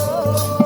Go,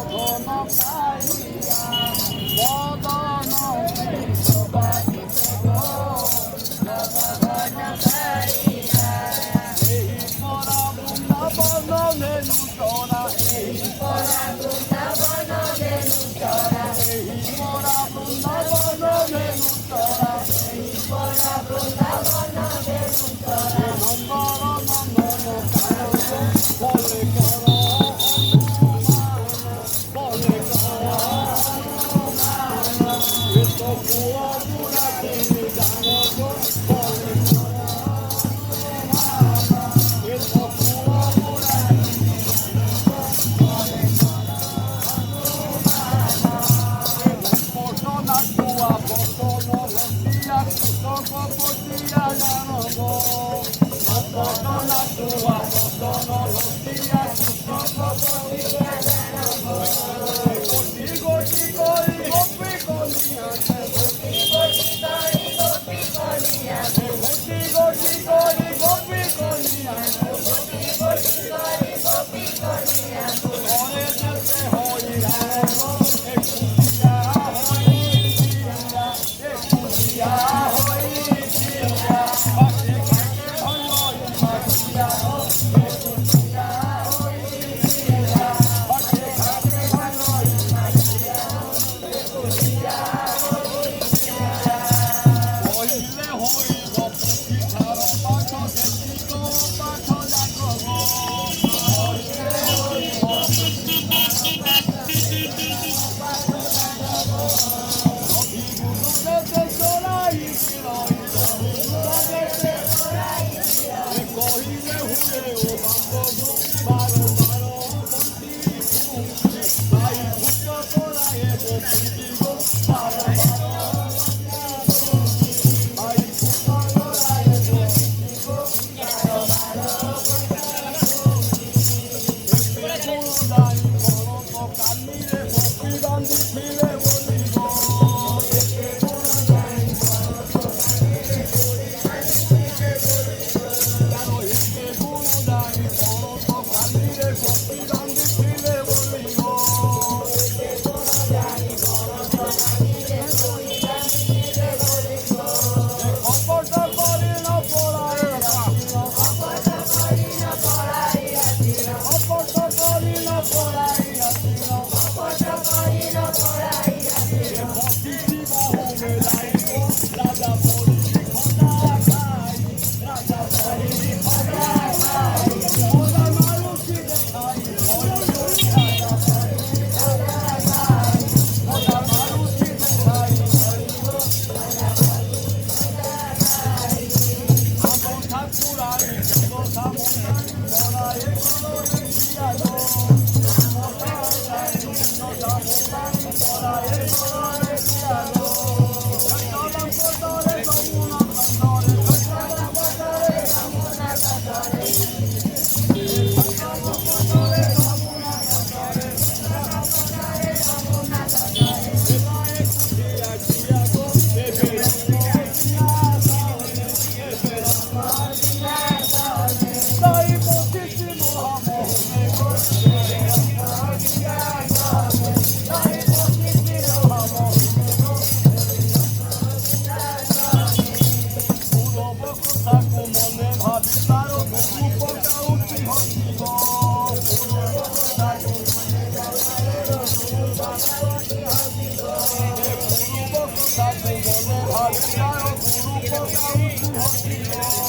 বদন পাইয়া বদন বিশ্ববাসীতে গো বদন পাইয়া এই পরা বৃন্দাবন ধেনু চরা এই পরা বৃন্দাবন ধেনু চরা এই পরা বৃন্দাবন ধেনু চরা এই পরা বৃন্দাবন ধেনু চরা নন্দন নন্দন কানন্দ বলে করো বলে করো এত পুরা পুরা তুমি জানো গো বলে করো এত পুরা পুরা পটনা কুয়া পটন রসিয়া কুতক পটিয়া জানো গো পটনা কুয়া পটন রসিয়া কুতক পটিয়া জানো গো কোটি কোটি করি গোপী কলিয়া কোটি কোটি করি গোপী কলিয়া কোটি কোটি করি গোপী কলিয়া কোটি কোটি করি গোপী কলিয়া ঘরে যেতে হই রাম একুটিয়া হই দিয়া একুটিয়া হই দিয়া পাশে খাইতে হই মাটিয়া একুটিয়া হই দিয়া পাশে খাইতে হই মাটিয়া একুটিয়া হই দিয়া কইলে হইব পিঠার পাঠ গেছি গো পাঠ জাগো গো কইলে হইব রবিগুরুদেতে চড়াই রই রবিগুরুদেতে চড়াই কহিলে হুলে ও বান্ধব বারো বারো বন্তি ভাই ভুজো তোরায়ে বন্তি গো বারো বারো ভাই ভুজো তোরায়ে বন্তি গো বারো বারো দাই করো তো কালিরে বন্তি বান্ধি ফিরে বলিব জানো একে গুণ দাই করো তো কালিরে বন্তি বান্ধি ফিরে বলিব কপট করি ন পড়াই আসিল কপট করি ন পড়াই আসিল কপট করি ন পড়াই আসিল কপট করি ন পড়াই আসিল বসিছি বাহু মেলাইব রাজা পড়ি খোদা খাই রাজা পড়ি খোদা খাই খোদা মারুতি দেখাই রাজা পড়ি খোদা খাই খোদা মারুতি দেখাই আমন ঠাকুরানি কথা মনাই বড়াই করো দেখিয়া গো মতাই কথা মনাই বড়াই করো দেখিয়া গো চলম পতরে যমুনা তটরে চলম পতরে যমুনা তটরে চলম পতরে যমুনা তটরে চলম পতরে যমুনা তটরে এবারে কুটিয়া দিয়া গো দেবে দিয়া সাহনে এবে রামা দিয়া সাহনে তাই বসিছি মহামোহনে গো এবে রামা দিয়া সাহনে তাই বসিছি মহামোহনে গো পূরব কথাকু মনে ভাবি তার রূপটা উঠি হসিব পূরব কথাকু মনে ভাবি তার রূপটা উঠি হসিব পূরব কথাকু মনে ভাবি তার রূপটা উঠি হসিব